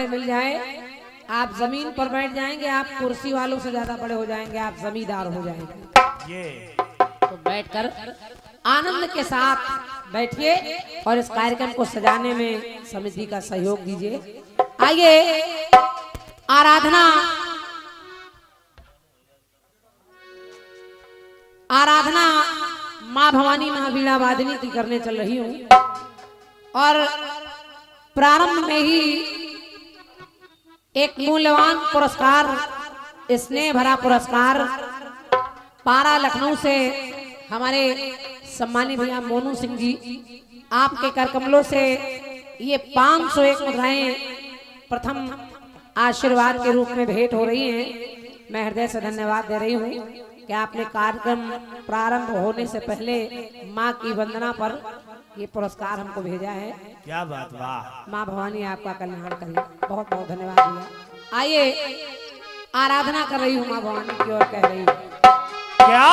मिल जाए, आप जमीन पर बैठ जाएंगे, आप कुर्सी वालों से ज्यादा बड़े हो जाएंगे, आप जमींदार हो जाएंगे। ये तो बैठकर आनंद के साथ बैठिए और इस कार्यक्रम को सजाने में समिति का सहयोग दीजिए। आइए आराधना आराधना माँ भवानी महावीणा वादिनी की करने चल रही हूँ और प्रारंभ में ही एक मूल्यवान पुरस्कार, स्नेह भरा पुरस्कार पारा लखनऊ से हमारे सम्मानित भैया मोनू सिंह जी, आपके कर कमलों से ये 501 मुद्राएं प्रथम आशीर्वाद के रूप में भेंट हो रही हैं। मैं हृदय से धन्यवाद दे रही हूँ कि आपने कार्यक्रम प्रारंभ होने से पहले माँ की वंदना पर ये पुरस्कार हमको भेजा है। क्या बात, वाह। माँ भवानी आपका कल्याण करे, बहुत बहुत धन्यवाद भैया। आइए आराधना कर रही हूँ माँ भवानी की और कह रही हूँ क्या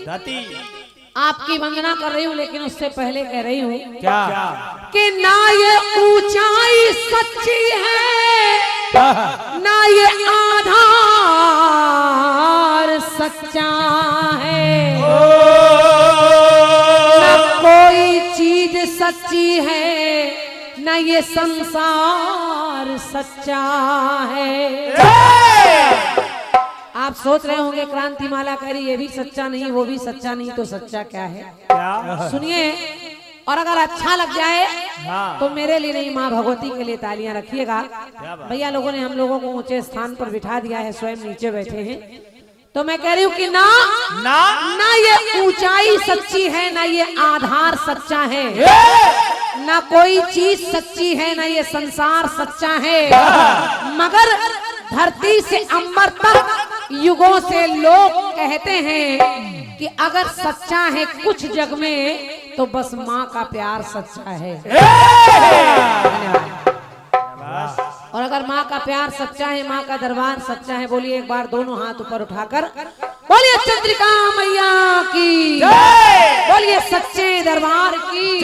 दाती आपकी वंदना कर रही हूँ, लेकिन उससे पहले कह रही हूँ क्या कि ना ये ऊंचाई सच्ची है, ना ये आधार सच्चा है, ना कोई चीज सच्ची है, ना ये संसार सच्चा है। आप सोच रहे होंगे क्रांति माला कह रही ये भी सच्चा नहीं वो भी सच्चा नहीं, तो सच्चा क्या है? क्या सुनिए, और अगर अच्छा लग जाए हाँ। तो मेरे लिए नहीं माँ भगवती के लिए तालियां रखिएगा। भैया लोगों ने हम लोगों को ऊंचे स्थान पर बिठा दिया है, स्वयं नीचे बैठे हैं, तो मैं कह रही हूँ कि ना ना ये ऊंचाई सच्ची है, ना ये आधार सच्चा है, ना कोई चीज सच्ची है, ना ये संसार सच्चा है, मगर धरती से अंबर तक युगों से लोग कहते हैं कि अगर सच्चा है कुछ जग में तो बस माँ का प्यार सच्चा है। धन्यवाद। और अगर माँ का प्यार सच्चा है, माँ का दरबार सच्चा है, बोलिए एक बार दोनों हाथ ऊपर उठाकर बोलिए चंद्रिका मैया की, बोलिए सच्चे दरबार की,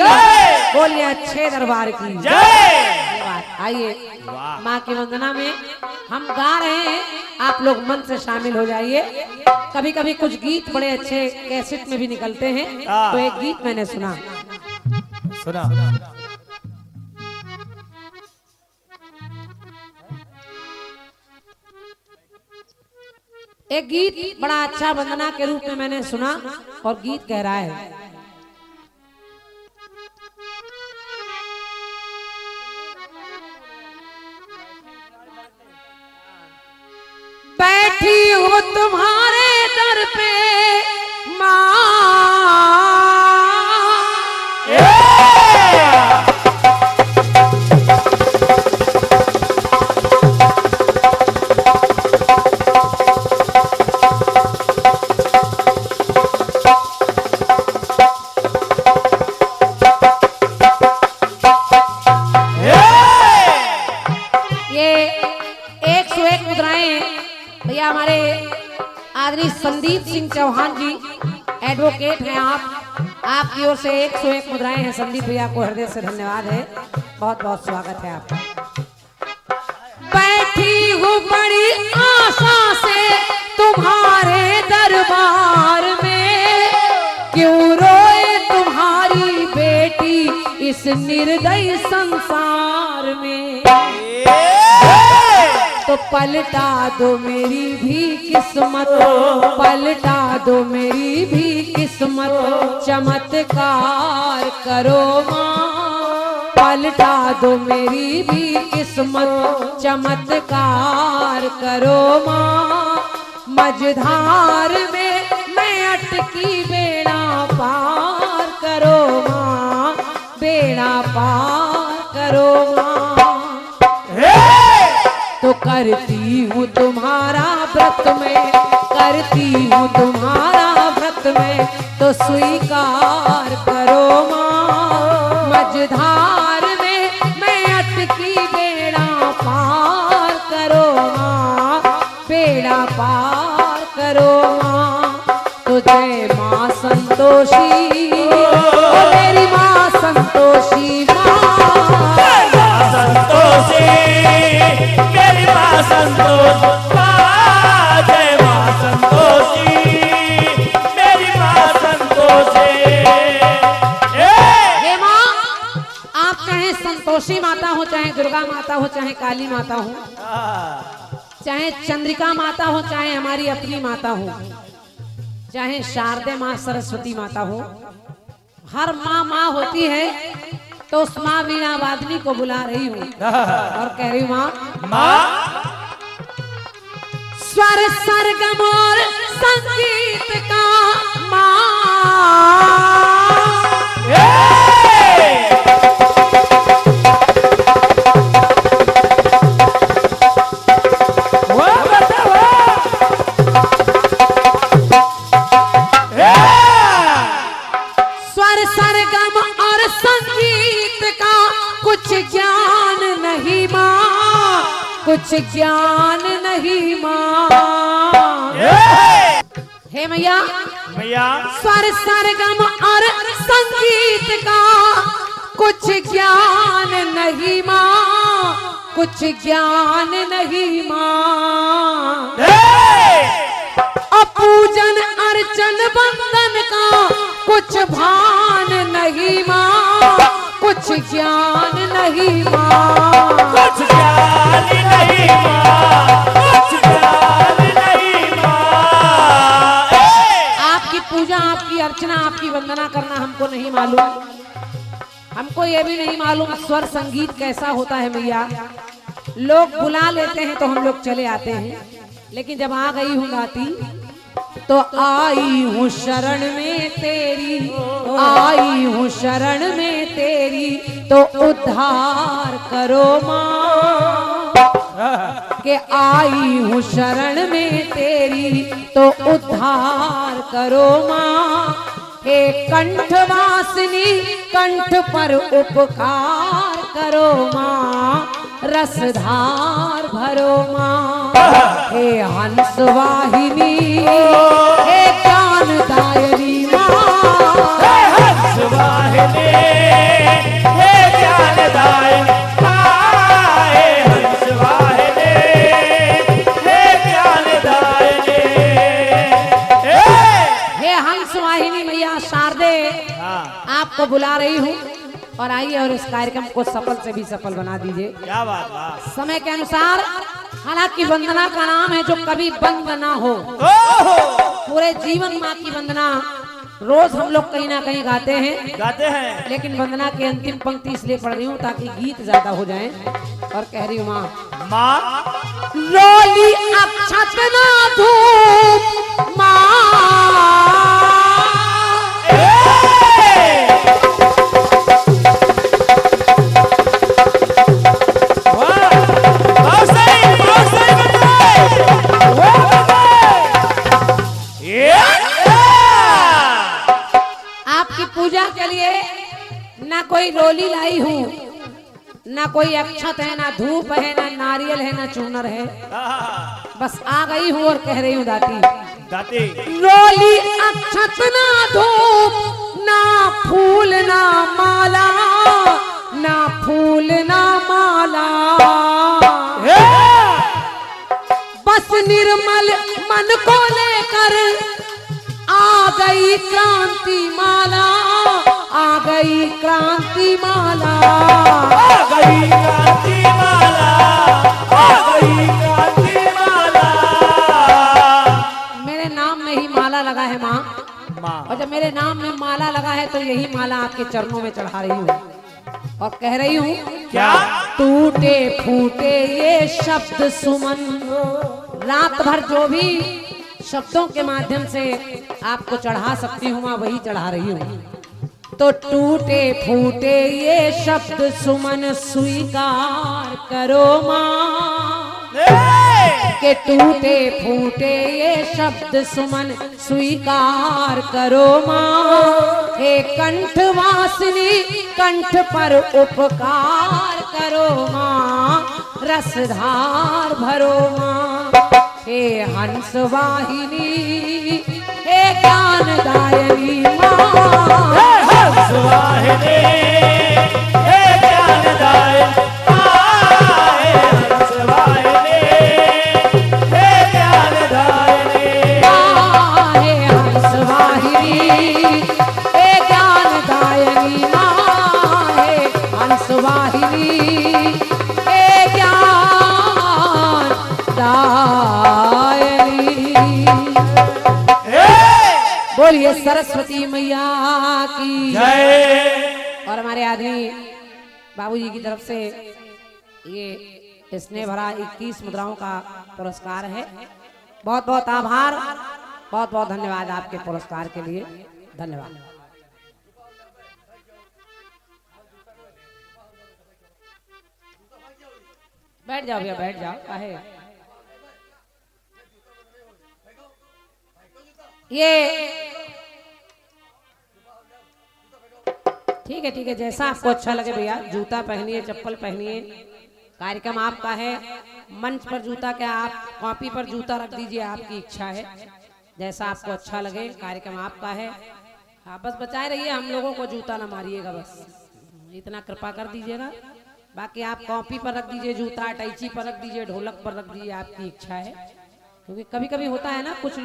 बोलिए अच्छे दरबार की धन्यवाद। आइए माँ की वंदना में हम गा रहे हैं, आप लोग मन से शामिल हो जाइए। कभी कभी कुछ गीत बड़े अच्छे कैसेट में भी निकलते हैं, तो एक गीत मैंने सुना एक गीत बड़ा अच्छा वंदना के रूप में मैंने सुना, और गीत कह रहा है बैठी हो तुम्हारे दर पे ये 101 मुद्राएं भैया हमारे आदरणीय संदीप सिंह चौहान जी एडवोकेट हैं, आपकी ओर से 101 मुद्राएं हैं। संदीप भैया को हृदय से धन्यवाद है, बहुत बहुत स्वागत है आपका। बैठी हूँ बड़ी आशा से तुम्हारे दरबार में, क्यों रोए तुम्हारी बेटी इस निर्दयी संसार में, तो पलटा दो मेरी भी किस्मत, पलटा दो मेरी भी किस्मत, चमत्कार करो माँ, पलटा दो मेरी भी किस्मत, चमत्कार करो माँ। मझधार में मैं अटकी अटकी बेड़ा पार करो माँ, बेड़ा पार करो माँ। तो करती हूँ तुम्हारा व्रत में, करती हूँ तुम्हारा व्रत में, तो स्वीकार करो माँ। मझधार में मैं अटकी बेड़ा पार करो माँ, बेड़ा पार करो माँ। तो जय माँ संतोषी, ओ मेरी माँ संतोषी माँ, संतोषी मेरी माँ संतोष माँ, जय माँ संतोषी मेरी माँ संतोषी। हे माँ, आप चाहे संतोषी माता हो, चाहे दुर्गा माता हो, चाहे काली माता हो, चाहे चंद्रिका माता हो, चाहे हमारी अपनी माता हो, चाहे शारदे माँ सरस्वती माता हो, हर माँ माँ होती है। तो उस माँ वीणा वादनी को बुला रही हूँ और कह रही हूँ माँ, माँ स्वर सरगम और संगीत का माँ, स्वर सरगम और संगीत का कुछ ज्ञान नहीं माँ, कुछ ज्ञान नहीं माँ। हे मैया, मैया स्वर सरगम और संगीत का कुछ ज्ञान नहीं माँ, कुछ ज्ञान नहीं माँ। पूजन अर्चन बंदन का कुछ भान नहीं माँ, कुछ ज्ञान नहीं माँ, कुछ ज्ञान नहीं माँ, कुछ ज्ञान नहीं माँ। आपकी पूजा, आपकी अर्चना, आपकी वंदना करना हमको नहीं मालूम। हमको ये भी नहीं मालूम स्वर संगीत कैसा होता है मैया। लोग बुला लेते हैं तो हम लोग चले आते हैं, लेकिन जब आ गई हूँ गाती तो आई हूँ शरण में तेरी, आई हूँ शरण में तेरी, तो उद्धार करो माँ। के आई हूँ शरण में तेरी, तो उद्धार करो माँ। हे कंठवासिनी, कंठ पर उपकार करो माँ, रसधार भरो माँ। हे हंस वाहिनी, हे ज्ञानदायिनी माँ, हे हंस वाहिनी, हे ज्ञानदायिनी माँ, हे हंस वाहिनी, हे ज्ञानदायिनी। हे हंस वाहिनी मैया शारदे, आपको बुला रही हूँ और आइए और इस कार्यक्रम को सफल से भी सफल बना दीजिए। क्या बात है। समय के अनुसार, हालांकि वंदना का नाम है जो कभी बंद ना हो। पूरे जीवन माँ की वंदना रोज हम लोग कहीं ना कहीं गाते हैं, लेकिन वंदना की अंतिम पंक्ति इसलिए पढ़ रही हूँ ताकि गीत ज्यादा हो जाए। और कह रही हूँ माँ, माँ रोली अक्षत ना धूप माँ, आपकी पूजा के लिए ना कोई रोली लाई हूँ, ना कोई अक्षत है, ना धूप है, ना नारियल है, ना चूनर है। बस आ गई हूँ और कह रही हूँ दाती, दाती रोली अक्षत ना धूप, ना फूल ना माला, ना फूल ना माला। बस निर्मल मन को लेकर आ गई क्रांति माला, आ गई क्रांति माला, आ गई क्रांति माला, आ गई क्रांति माला। मेरे नाम में ही माला लगा है माँ, माँ और जब मेरे नाम में माला लगा है तो यही माला आपके चरणों में चढ़ा रही हूँ और कह रही हूँ, क्या टूटे फूटे ये शब्द सुमन, रात भर जो भी शब्दों के माध्यम से आपको चढ़ा सकती हूँ, मैं वही चढ़ा रही हूँ। तो टूटे फूटे ये शब्द सुमन स्वीकार करो माँ, के टूटे फूटे ये शब्द सुमन स्वीकार करो माँ। हे कंठवासिनी कंठ पर उपकार करो माँ, रसधार भरो माँ। हे हंस वाहिनी हे ज्ञानदायिनी माँ, हंस वाहिनी हे ज्ञानदायिनी माँ, हंस वाहिनी हे ज्ञानदायिनी माँ, हे हंस वाहिनी हे ज्ञानदायिनी माँ, हे हंस वाहिनी हे ज्ञानदायिनी। बोलिए सरस्वती मैया की जय। और हमारे आदमी बाबूजी की तरफ से ये स्नेह भरा 21 मुद्राओं का पुरस्कार है। बहुत बहुत आभार, बहुत बहुत धन्यवाद आपके पुरस्कार के लिए, धन्यवाद। बैठ जाओ भैया, बैठ जाओ। काहे ये ठीक है, जैसा आपको अच्छा लगे भैया। जूता पहनिए, चप्पल पहनिए, कार्यक्रम आपका है। मंच पर जूता क्या, आप कॉपी पर जूता रख दीजिए, आपकी इच्छा है। जैसा आपको अच्छा लगे, कार्यक्रम आपका है। आप बस बचाए रहिए, हम लोगों को जूता ना मारिएगा, बस इतना कृपा कर दीजिएगा। बाकी आप कॉपी पर रख दीजिए जूता, अटैची पर रख दीजिए, ढोलक पर रख दीजिए, आपकी इच्छा है। क्योंकि कभी कभी होता है ना, कुछ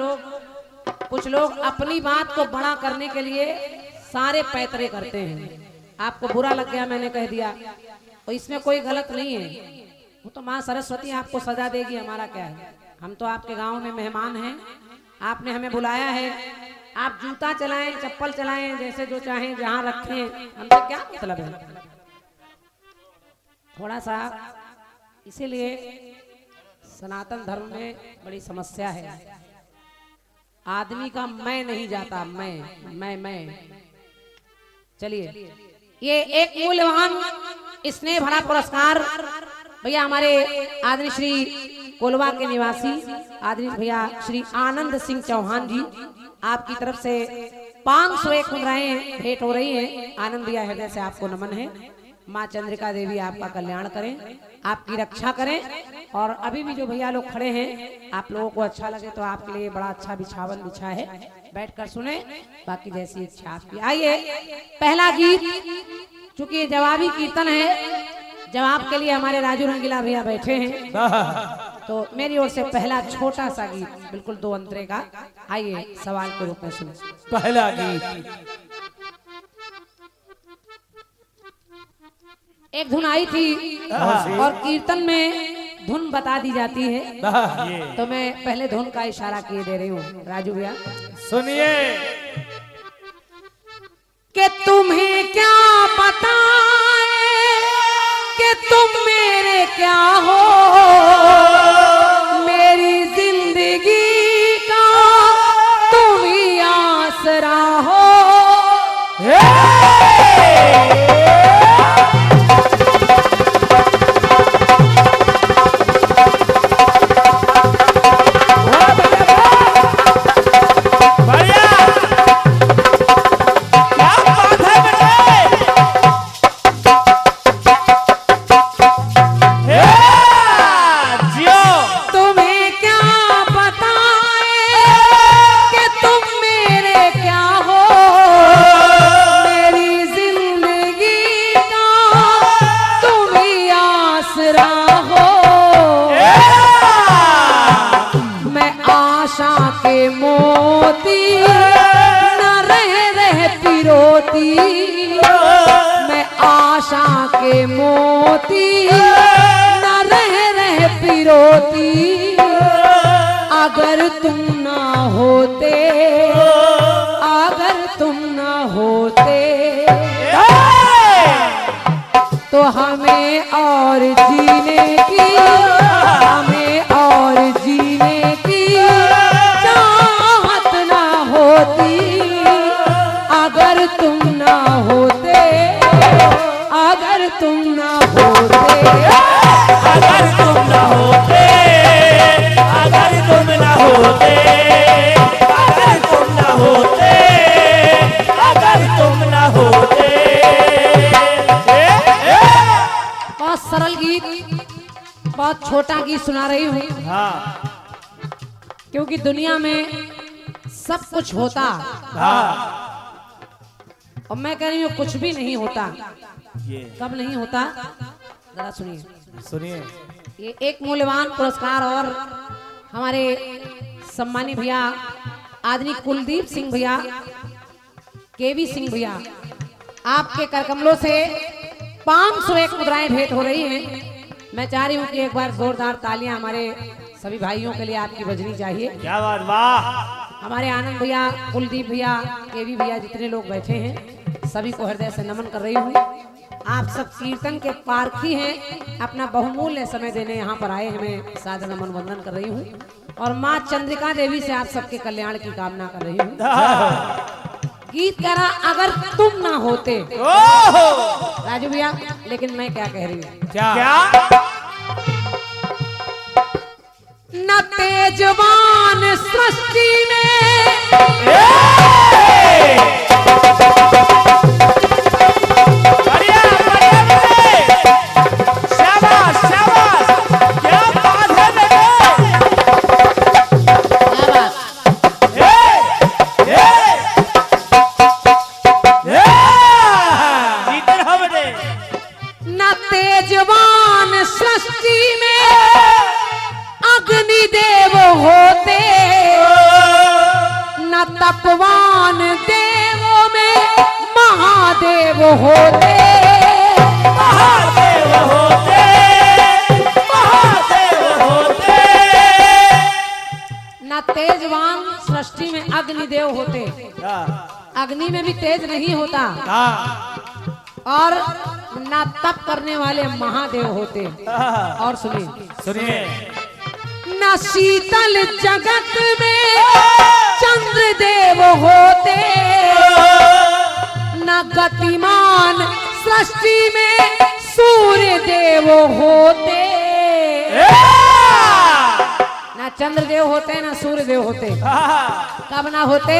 लोग अपनी बात को बड़ा करने के लिए सारे पैतरे करते हैं। आपको बुरा लग गया, मैंने कह दिया, और इसमें कोई गलत नहीं है। वो तो माँ सरस्वती आपको सजा देगी, हमारा क्या है। हम तो आपके गांव में मेहमान हैं, आपने हमें बुलाया है। आप जूता चलाएं, चप्पल चलाएं, जैसे जो चाहें जहां रखें, हमसे क्या मतलब है। थोड़ा सा इसीलिए सनातन धर्म में बड़ी समस्या है। आदमी का मैं नहीं जाता, मैं। चलिए, ये एक मूल्यवान स्नेह भरा पुरस्कार भैया हमारे आदरणीय श्री कोलवा के निवासी आदरणीय भैया श्री आनंद सिंह चौहान जी, आपकी तरफ से 501 मुद्राएं भेंट हो रही हैं। आनंद भैया, हृदय से आपको नमन है। माँ चंद्रिका देवी आपका कल्याण करें, आपकी रक्षा करें। और अभी भी जो भैया लोग खड़े हैं, आप लोगों को अच्छा लगे तो आपके लिए बड़ा अच्छा बिछावन बिछा है, बैठकर सुने, बाकी जैसी इच्छा आपकी। आइए, पहला गीत, चूंकि जवाबी कीर्तन है, जवाब के लिए हमारे राजू रंगीला भैया बैठे हैं, तो मेरी ओर से पहला छोटा सा गीत, बिल्कुल 2 अंतरे का। आइए, सवाल के रूप में सुने। पहला गीत एक धुन आई थी और कीर्तन में धुन बता दी जाती है, तो मैं पहले धुन का इशारा किए दे रही हूँ। राजू भैया सुनिए। कि तुम्हें क्या बताएं कि तुम मेरे क्या हो, मेरी जिंदगी का तुम ही आसरा हो। मैं आशा के मोती न रह पिरोती, अगर तुम ना होते, अगर तुम ना होते तो हमें और जीने की, हमें और जीने की अगर तुम ना होते, अगर तुम ना होते, अगर तुम ना होते, अगर तुम ना होते, अगर तुम ना होते, अगर तुम ना होते। बहुत सरल गीत, बहुत छोटा गीत सुना रही हूँ। हाँ क्योंकि दुनिया में सब कुछ होता हाँ और मैं कह रही हूँ कुछ भी नहीं होता। ये कब नहीं होता, जरा सुनिए। सुनिए। ये एक मूल्यवान पुरस्कार और हमारे सम्मानी भैया आदरणीय कुलदीप सिंह भैया, केवी सिंह भैया, आपके करकमलों से 501 मुद्राएं भेंट हो रही हैं। मैं चाह रही हूँ कि एक बार जोरदार तालियां हमारे सभी भाइयों के लिए आपकी बजनी चाहिए। क्या बात, वाह। हमारे आनंद भैया, कुलदीप भैया, केवी भैया, जितने लोग बैठे हैं सभी को हृदय से नमन कर रही हूँ। आप सब कीर्तन के पारखी हैं, अपना बहुमूल्य समय देने यहाँ पर आए, हमें सादर नमन वंदन कर रही हूँ और माँ चंद्रिका देवी से आप सबके कल्याण की कामना कर रही हूँ। गीत कह रहा अगर तुम ना होते राजू भैया, लेकिन मैं क्या कह रही हूँ, क्या न तेजवान सृष्टि में, बढ़िया बढ़िया बढ़िया, शाबाश शाबाश, क्या बात है बेटे। जीते रहो बेटे। न तेजवान सृष्टि में अग्निदेव होते, न तपवान देवों में महादेव होते, महादेव होते, महादेव होते। न तेजवान सृष्टि में अग्निदेव होते, अग्नि में भी तेज नहीं होता, और न तप करने वाले महादेव होते। और सुनिए सुनिए। न शीतल जगत में चंद्रदेव होते, न गतिमान सृष्टि में सूर्य देव होते, न चंद्रदेव होते न सूर्य देव होते। कब ना होते,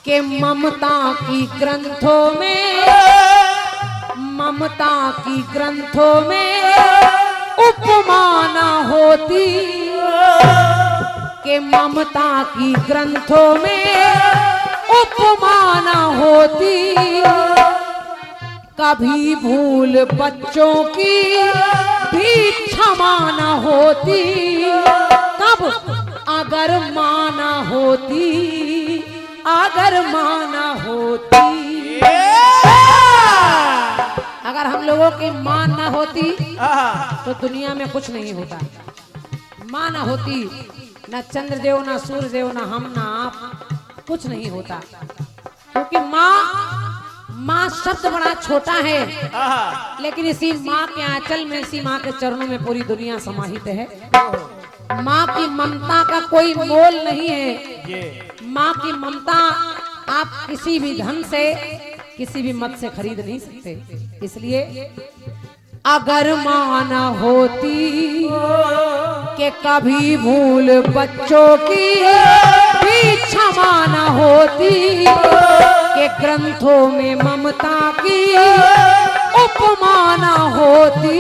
के ममता की ग्रंथों में, ममता की ग्रंथों में उपमा न होती, के ममता की ग्रंथों में उपमा न होती, कभी भूल बच्चों की भी क्षमा न होती, कब अगर माँ न होती, अगर माँ न होती, अगर हम लोगों की माँ न होती तो दुनिया में कुछ नहीं होता। माँ न होती, न चंद्रदेव, न सूर्यदेव, न हम, न आप, कुछ नहीं होता। क्योंकि माँ शब्द बड़ा छोटा है, लेकिन इसी माँ के आंचल में, इसी माँ के चरणों में पूरी दुनिया समाहित है। माँ की ममता का कोई मोल नहीं है। माँ की ममता आप किसी भी धन से, किसी भी मत से खरीद नहीं सकते। इसलिए अगर माँ न होती, के कभी भूल बच्चों की भी क्षमा न होती, के ग्रंथों में ममता की उपमा न होती,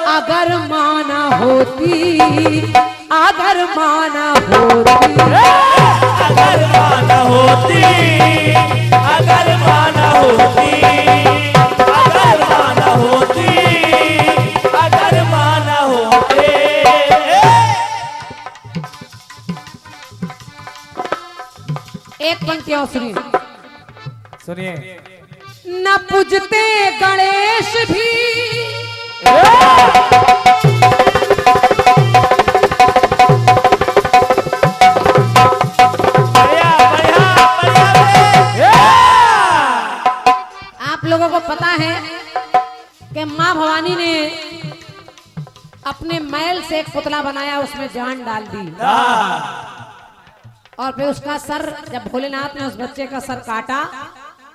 अगर माँ न होती, अगर माँ न होती, अगर माँ न होती, अगर माँ न होती, अगर माँ न होती, अगर माँ न होते। एक पंक्ति और सुनिए। सुनिए। न पूजते गणेश भी, आप लोगों को पता है कि माँ भवानी ने अपने मैल से एक पुतला बनाया, उसमें जान डाल दी। और फिर उसका सर, जब भोलेनाथ ने उस बच्चे का सर काटा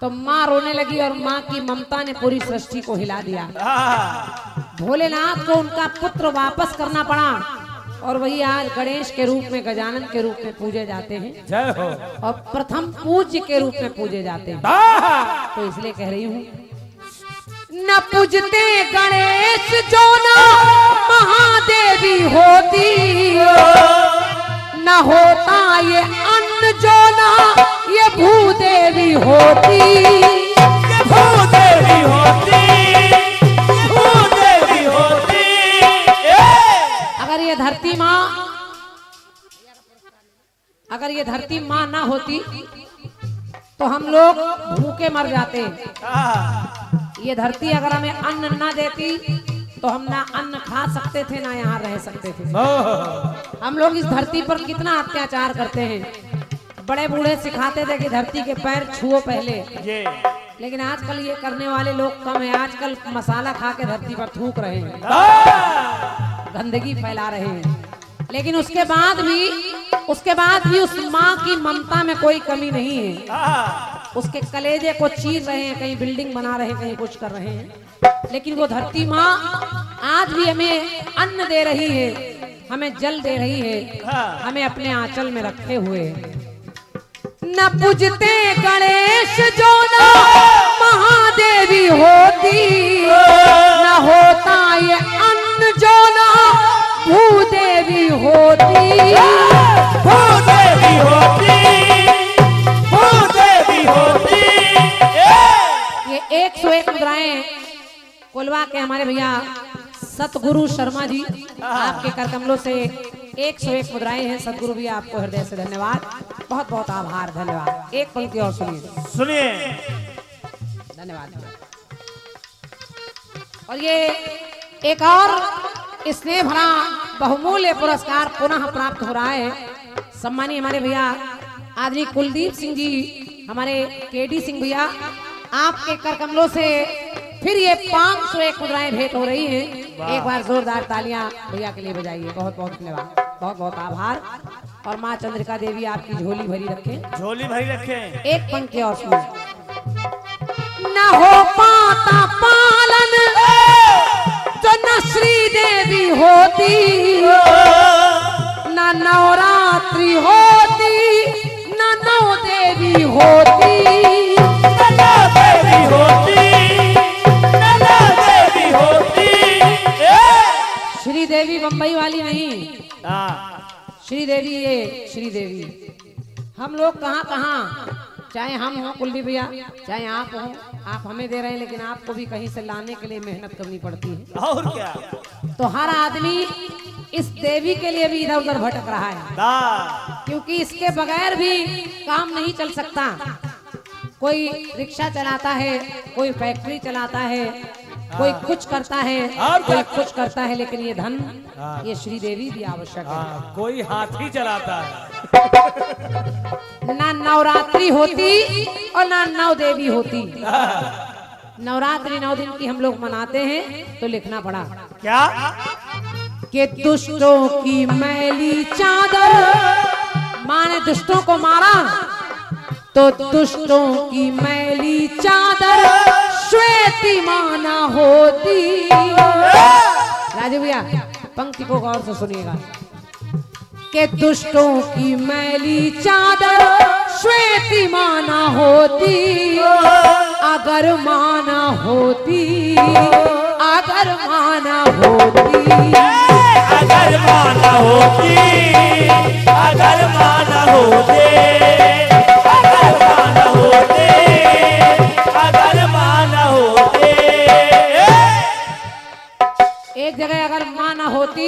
तो माँ रोने लगी और माँ की ममता ने पूरी सृष्टि को हिला दिया। भोलेनाथ को उनका पुत्र वापस करना पड़ा और वही आज गणेश के रूप में, गजानन के रूप में पूजे जाते हैं। जय हो। और प्रथम पूज्य के रूप में पूजे जाते हैं। तो इसलिए कह रही हूँ, न पूजते गणेश जो ना महादेवी होती, न होता ये अन्न जो ना ये भूदेवी होती। भूदेवी होती, भूदेवी होती। अगर ये धरती माँ ना होती तो हम लोग भूखे मर जाते। ये धरती अगर हमें अन्न ना देती तो हम ना अन्न खा सकते थे, ना यहाँ रह सकते थे। हम लोग इस धरती पर कितना अत्याचार करते हैं। बड़े बूढ़े सिखाते थे कि धरती के पैर छुओ पहले, लेकिन आजकल ये करने वाले लोग कम है। आजकल मसाला खा के धरती पर थूक रहे हैं, गंदगी फैला रहे हैं। लेकिन उसके बाद भी उस माँ की ममता में कोई कमी नहीं है। उसके कलेजे को चीर रहे हैं, कहीं बिल्डिंग बना रहे हैं, कहीं कुछ कर रहे हैं, लेकिन वो धरती माँ आज भी हमें अन्न दे रही है, हमें जल दे रही है, हमें अपने आंचल में रखे हुए है। न पूजते गणेश जो ना महादेवी होती, न होता ये अन्न जो ना भूदेवी होती। भूदेवी होती, भूदेवी होती। ये 101 मुद्राएं कोलवा के हमारे भैया सतगुरु शर्मा जी, आपके कर कमलों से 101 मुद्राएं हैं। सतगुरु भैया आपको हृदय से धन्यवाद, बहुत बहुत आभार, धन्यवाद। एक पंक्ति और सुनिए। धन्यवाद। और ये एक और स्नेह भरा बहुमूल्य पुरस्कार पुनः प्राप्त हो रहा है। सम्मानीय हमारे भैया आदरणीय कुलदीप सिंह जी, हमारे केडी सिंह भैया, आपके कर कमलों से फिर ये 501 मुद्राएं भेंट हो रही हैं। एक बार जोरदार तालियां भैया के लिए बजाइए। बहुत बहुत धन्यवाद, बहुत बहुत आभार। और माँ चंद्रिका देवी आपकी झोली भरी रखें, झोली भरी रखें। एक पंक्ति और सुनो। न हो पाता पालन तो न श्री देवी होती, न नवरात्रि होती, न नौ देवी होती। देवी होती, देवी होती। श्रीदेवी बंबई वाली नहीं, श्रीदेवी ये श्रीदेवी। हम लोग कहाँ कहाँ, चाहे हम हों कुलदीप भैया, चाहे आप हों, आप हमें दे रहे हैं, लेकिन आपको भी कहीं से लाने के लिए मेहनत करनी पड़ती है। और क्या? तो हर आदमी इस देवी के लिए भी इधर उधर भटक रहा है, क्योंकि इसके बगैर भी काम नहीं चल सकता। कोई रिक्शा चलाता है, कोई फैक्ट्री चलाता है, कोई कुछ करता है, कोई कुछ करता है, लेकिन ये धन, ये श्रीदेवी भी आवश्यक है। कोई हाथी चलाता है। ना नवरात्रि होती और ना नौ देवी होती। नवरात्रि 9 दिन की हम लोग मनाते हैं, तो लिखना पड़ा क्या कि दुष्टों की मैली चादर, माँ ने दुष्टों को मारा तो दुष्टों की मैली चादर श्वेती माना होती। राजू भैया पंक्ति को गौर से सुनिएगा कि दुष्टों की मैली चादर श्वेती माना होती, अगर माना होती, अगर माना होती, अगर माना होती, अगर माना होती, अगर माना होती, अगर माना होती। एक जगह अगर माँ न होती,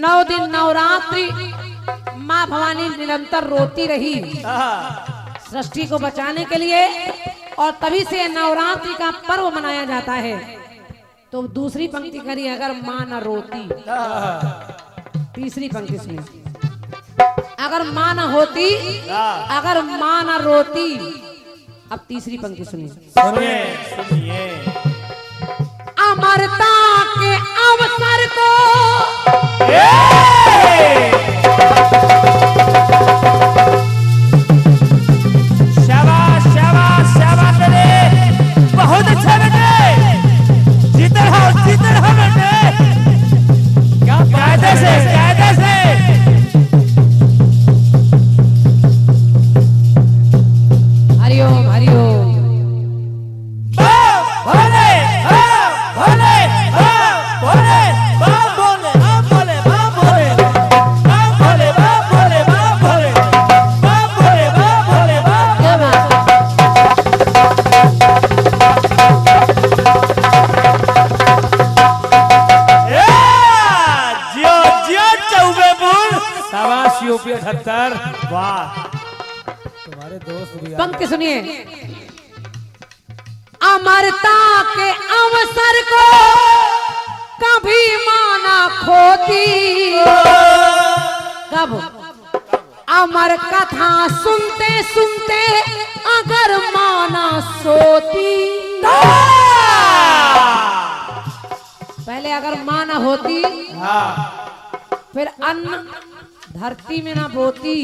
9 दिन नवरात्रि माँ भवानी निरंतर रोती रही सृष्टि को बचाने के लिए, और तभी से नवरात्रि का पर्व मनाया जाता है। तो दूसरी पंक्ति करी, अगर माँ न रोती। तीसरी पंक्ति सुनिए, अगर माँ न होती, अगर माँ न रोती। अब तीसरी पंक्ति सुनिए, सुनिए सुनिए। अमरता के अवसर को पंक्ति सुनिए। अमरता के अवसर को कभी माना खोती, कब अमर कथा सुनते सुनते अगर माना सोती। पहले अगर माँ न होती, फिर अन्न धरती में न बोती,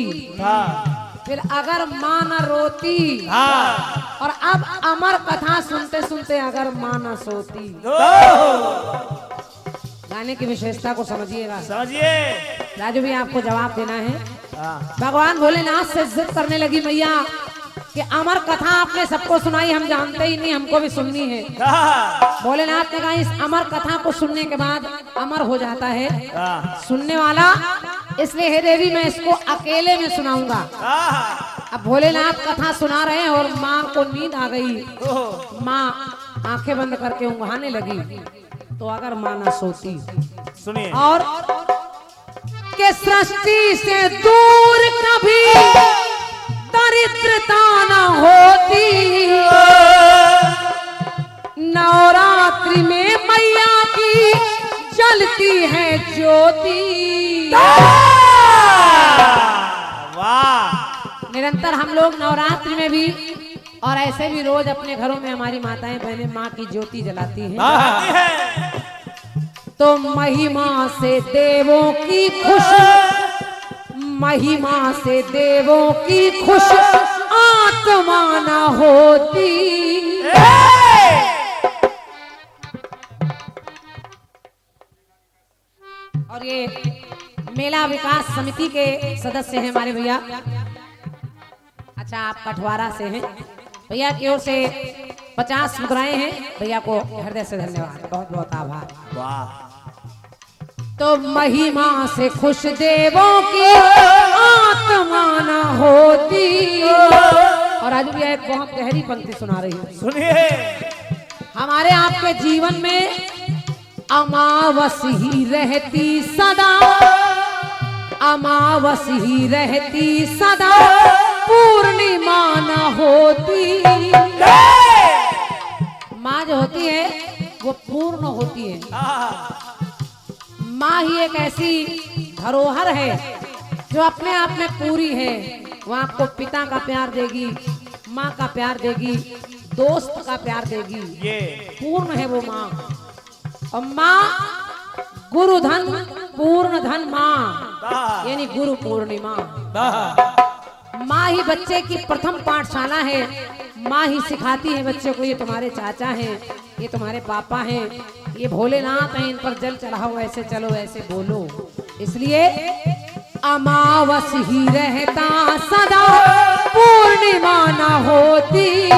फिर अगर माँ न रोती, और अब अमर कथा सुनते सुनते अगर माँ न सोती। गाने की विशेषता को समझिएगा। समझिए राजू भी आपको जवाब देना है। भगवान भोलेनाथ से जिद करने लगी मैया कि अमर कथा आपने सबको सुनाई, हम जानते ही नहीं, हमको भी सुननी है। भोलेनाथ ने कहा इस अमर कथा को सुनने के बाद अमर हो जाता है सुनने वाला, इसलिए हे देवी मैं इसको अकेले में सुनाऊंगा। अब भोलेनाथ कथा सुना रहे हैं और माँ को नींद आ गई। माँ आंखें बंद करके ऊँघाने लगी। तो अगर माँ न सोती, सुनिए, और के सृष्टि से दूर कभी दरिद्रता न होती, नवरात्रि में मैया की जलती है ज्योति। वाह! निरंतर हम लोग नवरात्रि में भी और ऐसे भी रोज अपने घरों में हमारी माताएं बहनें माँ की ज्योति जलाती हैं। तो महिमा से देवों की खुश, महिमा से देवों की खुश आत्मा न होती। और ये मेला विकास समिति के सदस्य हैं हमारे भैया। अच्छा आप कठवारा से हैं। भैया की ओर से 50 मुद्राएं हैं। भैया को हृदय से धन्यवाद, बहुत बहुत आभार। वाह! तो महिमा से खुश देवों की आत्मा न होती। और आज भी एक बहुत गहरी पंक्ति सुना रही हूँ, सुनिए। हमारे आपके जीवन में अमावस ही रहती सदा, अमावस ही रहती सदा, पूर्णिमा न होती। माँ जो होती है वो पूर्ण होती है। माँ ही एक ऐसी धरोहर है जो अपने आप में पूरी है। वो आपको पिता का प्यार देगी, माँ का प्यार देगी, दोस्त का प्यार देगी। ये पूर्ण है वो माँ। और माँ गुरु धन पूर्ण धन माँ, यानी गुरु पूर्णिमा। माँ ही बच्चे की प्रथम पाठशाला है। माँ ही सिखाती है बच्चे को ये तुम्हारे चाचा हैं, ये तुम्हारे पापा हैं, ये भोलेनाथ हैं, इन पर जल चढ़ाओ, ऐसे चलो, ऐसे बोलो। इसलिए अमावस ही रहता सदा, पूर्णिमा न होती।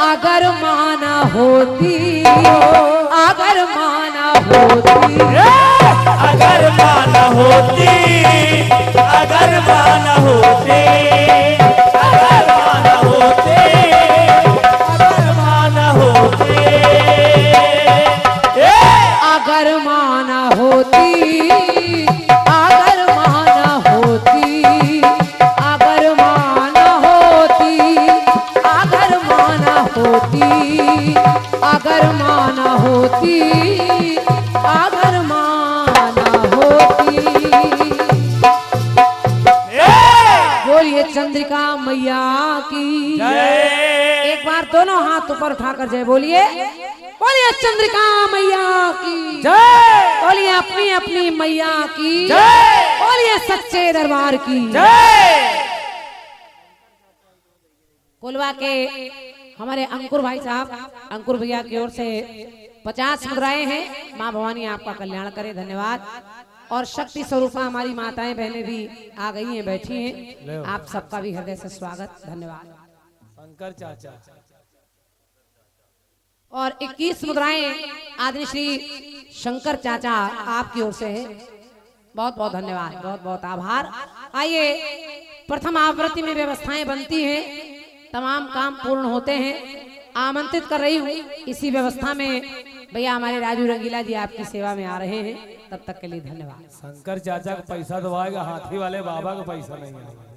अगर माँ न होती, अगर माँ न होती, अगर माँ न होती, अगर माँ न होती, अगर माँ न होती, अगर माँ न होती, अगर माँ न होती, अगर माँ न होती, अगर माँ न होती, अगर माँ न होती, अगर माँ न होती, अगर माँ न होती। बोलिए चंद्रिका मैया की जय। एक बार दोनों हाथ ऊपर उठाकर जय बोलिए। बोलिए चंद्रिका मैया की जय। बोलिए अपनी अपनी मैया की जय। बोलिए सच्चे दरबार की जय। कोलवा के हमारे अंकुर भाई साहब, अंकुर भैया की ओर से 50 मुद्राएं हैं। माँ भवानी आपका कल्याण करे, धन्यवाद। और शक्ति स्वरूपा हमारी माताएं बहनें भी आ गई हैं, बैठी हैं। आप सबका भी हृदय से स्वागत, धन्यवाद। शंकर चाचा और 21 मुद्राएं आदरणीय श्री शंकर चाचा आपकी ओर से है। बहुत बहुत धन्यवाद, बहुत बहुत आभार। आइए, प्रथम आवृत्ति में व्यवस्थाएं बनती हैं, तमाम काम पूर्ण होते हैं। आमंत्रित कर रही हूँ इसी व्यवस्था में भैया हमारे राजू रंगीला जी आपकी सेवा में आ रहे हैं। तब तक के लिए धन्यवाद। शंकर चाचा को पैसा दबाएगा, हाथी वाले बाबा को पैसा नहीं है।